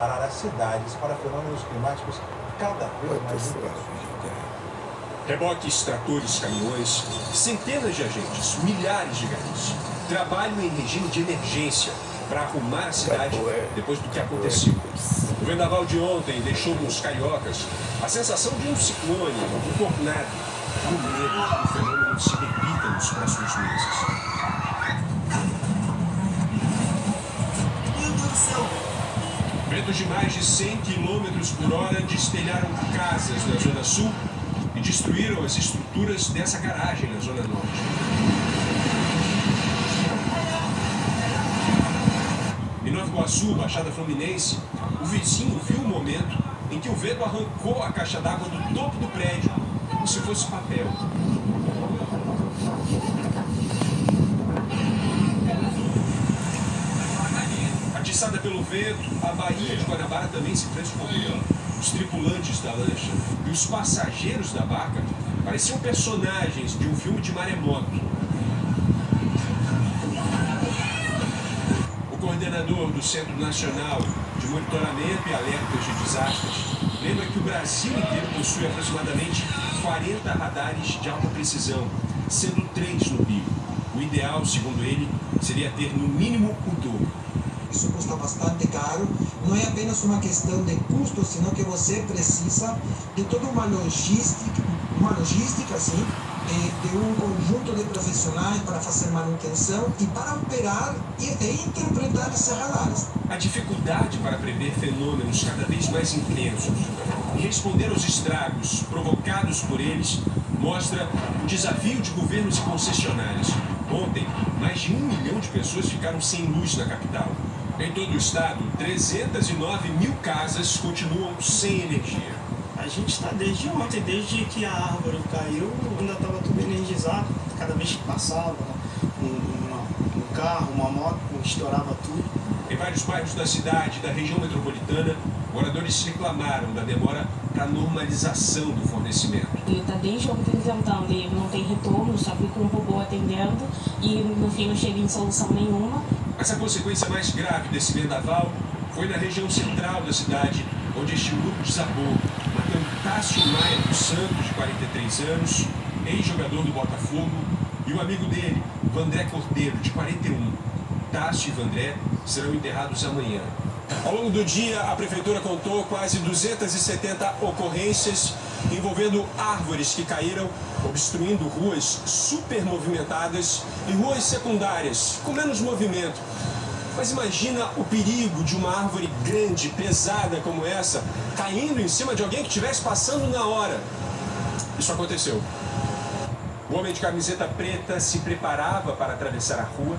as cidades para fenômenos climáticos cada vez mais intensos. Reboques, tratores, caminhões, centenas de agentes, milhares de garis trabalham em regime de emergência para arrumar a cidade depois do que aconteceu. O vendaval de ontem deixou nos cariocas a sensação de um ciclone, um tornado, com medo que o fenômeno se repita nos próximos meses. Meu Deus do céu! Ventos de mais de 100 km por hora destelharam casas na Zona Sul e destruíram as estruturas dessa garagem na Zona Norte. Em Nova Iguaçu, Baixada Fluminense, o vizinho viu o momento em que o vento arrancou a caixa d'água do topo do prédio, como se fosse papel. Atiçada pelo vento, a Baía de Guanabara também se transformou. Os tripulantes da lancha e os passageiros da barca pareciam personagens de um filme de maremoto. O coordenador do Centro Nacional de Monitoramento e Alertas de Desastres lembra que o Brasil inteiro possui aproximadamente 40 radares de alta precisão, sendo 3 no Rio. O ideal, segundo ele, seria ter no mínimo o dobro. Isso custa bastante caro, não é apenas uma questão de custo, senão que você precisa de toda uma logística assim, de um conjunto de profissionais para fazer manutenção e para operar e interpretar esses radares. A dificuldade para prever fenômenos cada vez mais intensos e responder aos estragos provocados por eles mostra o desafio de governos e concessionárias. Ontem, mais de 1 milhão de pessoas ficaram sem luz na capital. Em todo o estado, 309 mil casas continuam sem energia. A gente está desde ontem, desde que a árvore caiu, ainda estava tudo energizado. Cada vez que passava um carro, uma moto, estourava tudo. Em vários bairros da cidade e da região metropolitana, moradores reclamaram da demora para a normalização do fornecimento. Ele está desde ontem tentando, ele não tem retorno, só fica um robô atendendo e no fim não chega em solução nenhuma. Mas a consequência mais grave desse vendaval foi na região central da cidade, onde este muro desabou, matando Tássio Maia dos Santos, de 43 anos, ex-jogador do Botafogo, e o amigo dele, Vandré Cordeiro, de 41. Tássio e Vandré serão enterrados amanhã. Ao longo do dia, a prefeitura contou quase 270 ocorrências envolvendo árvores que caíram, obstruindo ruas super movimentadas e ruas secundárias com menos movimento. Mas imagina o perigo de uma árvore grande, pesada como essa, caindo em cima de alguém que estivesse passando na hora. Isso aconteceu. O homem de camiseta preta se preparava para atravessar a rua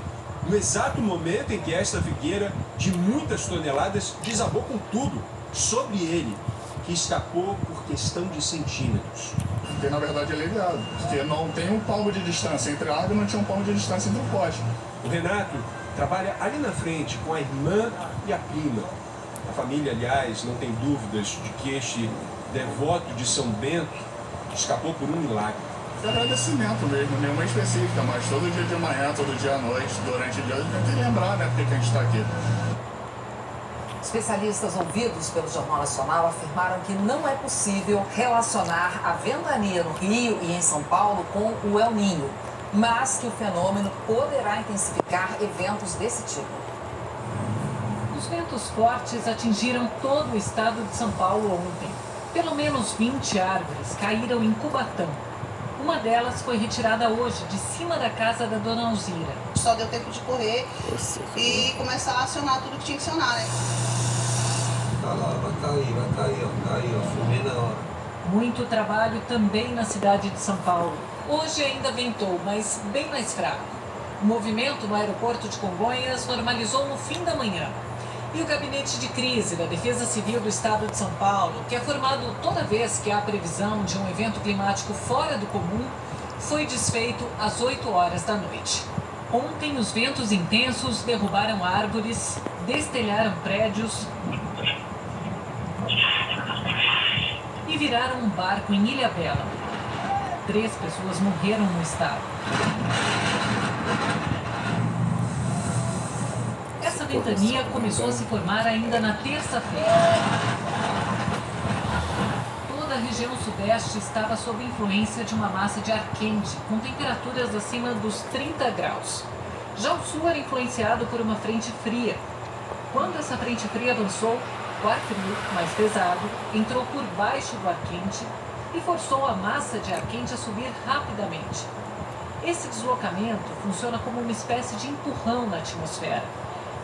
no exato momento em que esta figueira de muitas toneladas desabou com tudo sobre ele, que escapou por questão de centímetros. Porque na verdade é aliviado, porque não tem um palmo de distância entre a árvore e não tinha um palmo de distância entre o poste. O Renato trabalha ali na frente com a irmã e a prima. A família, aliás, não tem dúvidas de que este devoto de São Bento escapou por um milagre. É agradecimento mesmo, nenhuma específica, mas todo dia de manhã, todo dia à noite, durante o dia, a gente tem que lembrar, né, porque a gente está aqui. Especialistas ouvidos pelo Jornal Nacional afirmaram que não é possível relacionar a ventania no Rio e em São Paulo com o El Niño, mas que o fenômeno poderá intensificar eventos desse tipo. Os ventos fortes atingiram todo o estado de São Paulo ontem. Pelo menos 20 árvores caíram em Cubatão. Uma delas foi retirada hoje, de cima da casa da dona Alzira. Só deu tempo de correr e começar a acionar tudo que tinha que acionar, né? Tá lá, vai cair, ó, fumei na hora. Muito trabalho também na cidade de São Paulo. Hoje ainda ventou, mas bem mais fraco. O movimento no aeroporto de Congonhas normalizou no fim da manhã. E o gabinete de crise da Defesa Civil do Estado de São Paulo, que é formado toda vez que há previsão de um evento climático fora do comum, foi desfeito às 8 horas da noite. Ontem, os ventos intensos derrubaram árvores, destelharam prédios e viraram um barco em Ilhabela. 3 pessoas morreram no estado. Essa ventania começou a se formar ainda na terça-feira. Toda a região sudeste estava sob influência de uma massa de ar quente, com temperaturas acima dos 30 graus. Já o sul era influenciado por uma frente fria. Quando essa frente fria avançou, o ar frio, mais pesado, entrou por baixo do ar quente e forçou a massa de ar quente a subir rapidamente. Esse deslocamento funciona como uma espécie de empurrão na atmosfera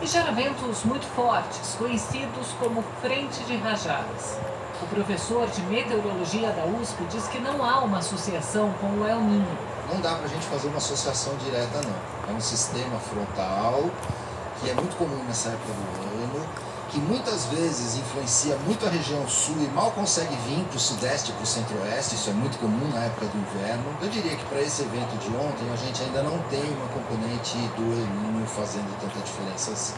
e gera ventos muito fortes, conhecidos como frente de rajadas. O professor de meteorologia da USP diz que não há uma associação com o El Niño. Não dá para a gente fazer uma associação direta, não. É um sistema frontal que é muito comum nessa época do ano, que muitas vezes influencia muito a região sul e mal consegue vir para o sudeste e para o centro-oeste. Isso é muito comum na época do inverno. Eu diria que para esse evento de ontem a gente ainda não tem uma componente do El Niño fazendo tanta diferença assim.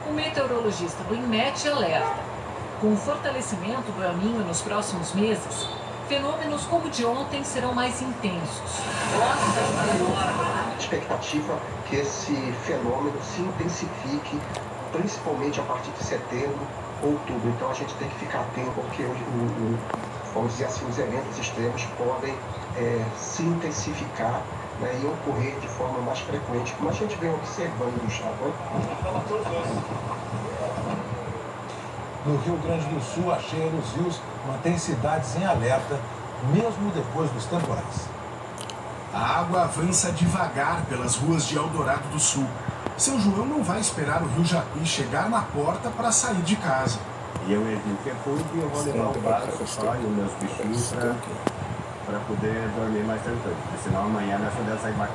O meteorologista do INMET alerta. Com o fortalecimento do El Niño nos próximos meses, fenômenos como o de ontem serão mais intensos. A expectativa é que esse fenômeno se intensifique, principalmente a partir de setembro, outubro. Então a gente tem que ficar atento, porque vamos dizer assim, os eventos extremos podem se intensificar, né, e ocorrer de forma mais frequente, como a gente vem observando já. No Rio Grande do Sul, a cheia dos rios mantém cidades em alerta, mesmo depois dos temporais. A água avança devagar pelas ruas de Eldorado do Sul. Seu João não vai esperar o Rio Jacuí chegar na porta para sair de casa. E eu evito que eu vou levar o braço só e os meus bichinhos para poder dormir mais tranquilo, porque senão amanhã nós podemos sair mais.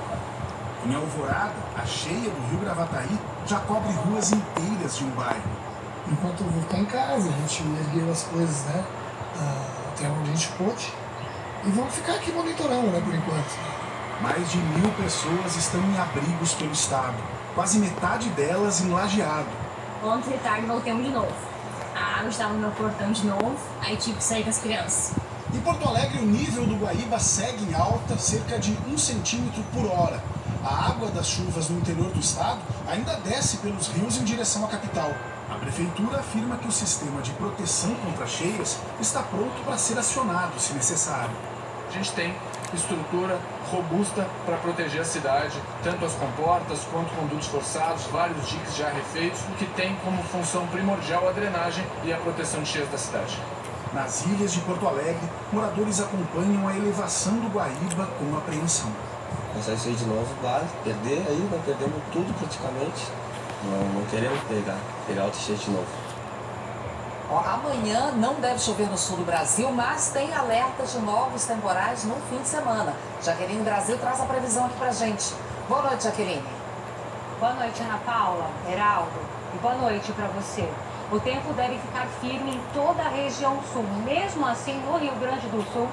Em Alvorada, a cheia do Rio Gravataí já cobre ruas inteiras de um bairro. Enquanto eu vou ficar em casa, a gente ergueu as coisas, né, até onde a gente pôde, e vamos ficar aqui monitorando, né, por enquanto. Mais de 1000 pessoas estão em abrigos pelo estado, quase metade delas em Lajeado. Ontem de tarde voltamos de novo. A água estava no meu portão de novo, aí tive que sair com as crianças. Em Porto Alegre, o nível do Guaíba segue em alta, cerca de 1 centímetro por hora. A água das chuvas no interior do estado ainda desce pelos rios em direção à capital. A prefeitura afirma que o sistema de proteção contra cheias está pronto para ser acionado, se necessário. A gente tem estrutura robusta para proteger a cidade, tanto as comportas quanto condutos forçados, vários diques já refeitos, o que tem como função primordial a drenagem e a proteção de cheias da cidade. Nas ilhas de Porto Alegre, moradores acompanham a elevação do Guaíba com apreensão. Mas isso aí de novo vai perder aí, nós perdemos tudo praticamente. Não queremos pegar alta cheia de novo. Amanhã não deve chover no sul do Brasil, mas tem alertas de novos temporais no fim de semana. Jaqueline Brasil traz a previsão aqui pra gente. Boa noite, Jaqueline. Boa noite, Ana Paula, Heraldo, e boa noite para você. O tempo deve ficar firme em toda a região sul. Mesmo assim, no Rio Grande do Sul,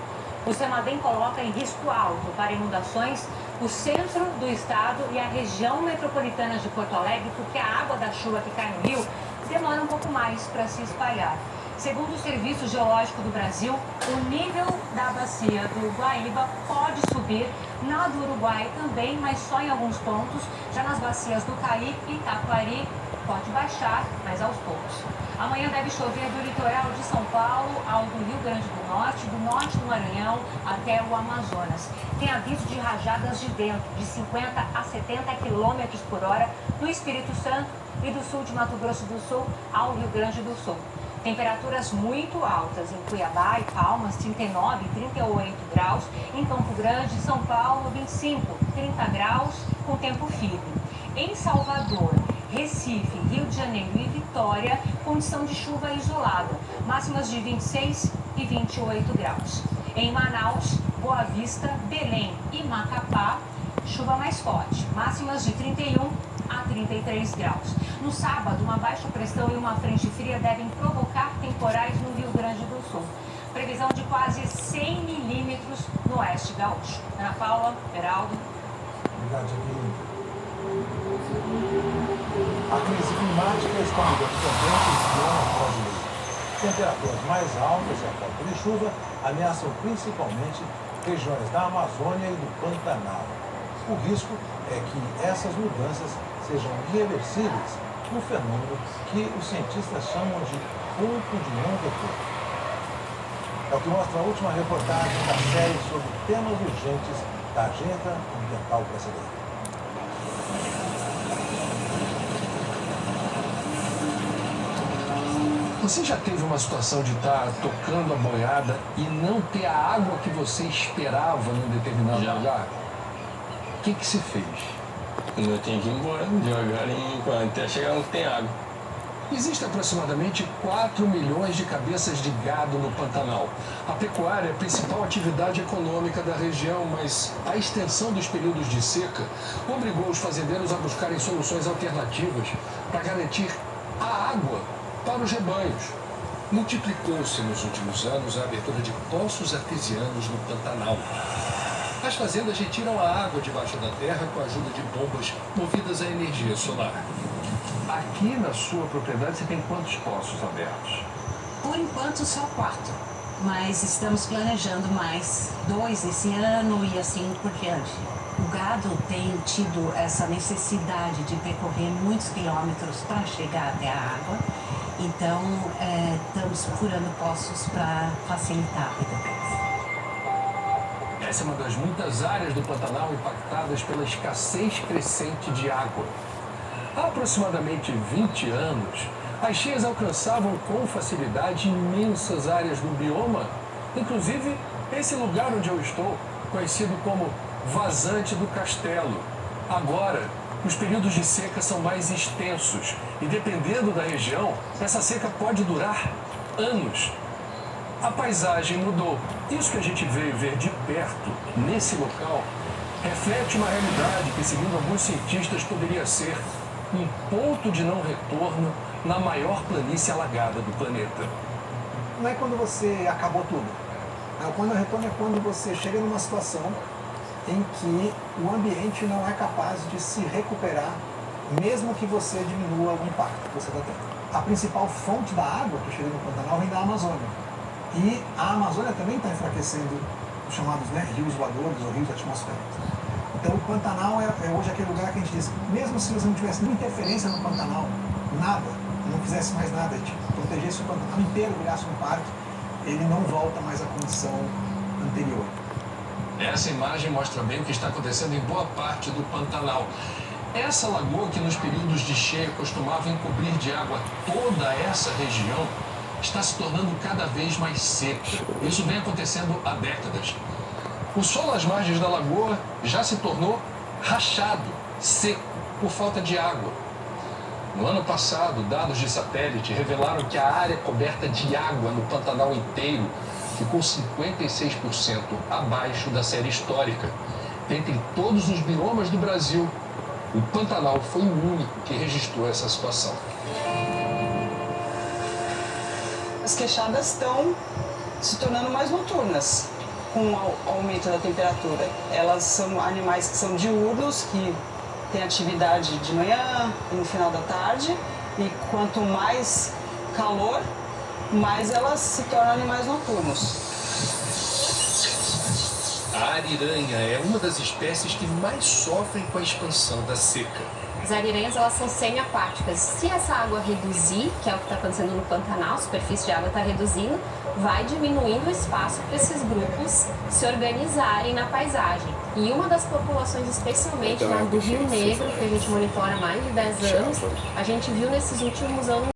o CEMADEM coloca em risco alto para inundações o centro do estado e a região metropolitana de Porto Alegre, porque a água da chuva que cai no rio demora um pouco mais para se espalhar. Segundo o Serviço Geológico do Brasil, o nível da bacia do Guaíba pode subir, na do Uruguai também, mas só em alguns pontos. Já nas bacias do Caíque e Taquari pode baixar, mas aos poucos. Amanhã deve chover do litoral de São Paulo ao do Rio Grande do norte do Maranhão até o Amazonas. Tem aviso de rajadas de vento de 50 a 70 km por hora no Espírito Santo e do sul de Mato Grosso do Sul ao Rio Grande do Sul. Temperaturas muito altas em Cuiabá e Palmas, 39 e 38 graus. Em Campo Grande, São Paulo, 25, 30 graus com tempo firme. Em Salvador, Recife, Rio de Janeiro e Vitória, condição de chuva isolada, máximas de 26 e 28 graus. Em Manaus, Boa Vista, Belém e Macapá, chuva mais forte, máximas de 31 a 33 graus. No sábado, uma baixa pressão e uma frente fria devem provocar temporais no Rio Grande do Sul. Previsão de quase 100 milímetros no oeste gaúcho. Ana Paula, Heraldo. Obrigado, Jaqueline. A crise climática está mudando também os biomas brasileiros. Temperaturas mais altas e a falta de chuva ameaçam principalmente regiões da Amazônia e do Pantanal. O risco é que essas mudanças sejam irreversíveis um fenômeno que os cientistas chamam de ponto de não retorno. É o que mostra a última reportagem da série sobre temas urgentes da agenda ambiental brasileira. Você já teve uma situação de estar tocando a boiada e não ter a água que você esperava num determinado lugar? O que se fez? Eu tenho que ir embora devagarinho até chegar onde tem água. Existem aproximadamente 4 milhões de cabeças de gado no Pantanal. A pecuária é a principal atividade econômica da região, mas a extensão dos períodos de seca obrigou os fazendeiros a buscarem soluções alternativas para garantir a água para os rebanhos. Multiplicou-se nos últimos anos a abertura de poços artesianos no Pantanal. As fazendas retiram a água debaixo da terra com a ajuda de bombas movidas à energia solar. Aqui na sua propriedade você tem quantos poços abertos? Por enquanto só 4, mas estamos planejando mais 2 esse ano e assim por diante. O gado tem tido essa necessidade de percorrer muitos quilômetros para chegar até a água, então estamos furando poços para facilitar a vida deles. Essa é uma das muitas áreas do Pantanal impactadas pela escassez crescente de água. Há aproximadamente 20 anos, as cheias alcançavam com facilidade imensas áreas do bioma, inclusive esse lugar onde eu estou, conhecido como Vazante do Castelo. Agora, os períodos de seca são mais extensos e, dependendo da região, essa seca pode durar anos. A paisagem mudou. Isso que a gente veio ver de perto, nesse local, reflete uma realidade que, segundo alguns cientistas, poderia ser um ponto de não retorno na maior planície alagada do planeta. Não é quando você acabou tudo. O ponto de retorno é quando você chega numa situação em que o ambiente não é capaz de se recuperar, mesmo que você diminua o impacto que você está tendo. A principal fonte da água que chega no Pantanal vem da Amazônia. E a Amazônia também está enfraquecendo os chamados rios voadores ou rios atmosféricos. Então o Pantanal é hoje aquele lugar que a gente diz, mesmo se você não tivesse nenhuma interferência no Pantanal, nada, não fizesse mais nada, protegesse o Pantanal inteiro, virasse um parque, ele não volta mais à condição anterior. Essa imagem mostra bem o que está acontecendo em boa parte do Pantanal. Essa lagoa que nos períodos de cheia costumava encobrir de água toda essa região, está se tornando cada vez mais seca. Isso vem acontecendo há décadas. O solo às margens da lagoa já se tornou rachado, seco, por falta de água. No ano passado, dados de satélite revelaram que a área coberta de água no Pantanal inteiro ficou 56% abaixo da série histórica. Dentre todos os biomas do Brasil, o Pantanal foi o único que registrou essa situação. As queixadas estão se tornando mais noturnas com o aumento da temperatura. Elas são animais que são diurnos, que têm atividade de manhã e no final da tarde, e quanto mais calor, mais elas se tornam animais noturnos. A ariranha é uma das espécies que mais sofrem com a expansão da seca. As ariranhas, elas são semi-aquáticas. Se essa água reduzir, que é o que está acontecendo no Pantanal, a superfície de água está reduzindo, vai diminuindo o espaço para esses grupos se organizarem na paisagem. E uma das populações, especialmente na do Rio Negro, que a gente monitora há mais de 10 anos, a gente viu nesses últimos anos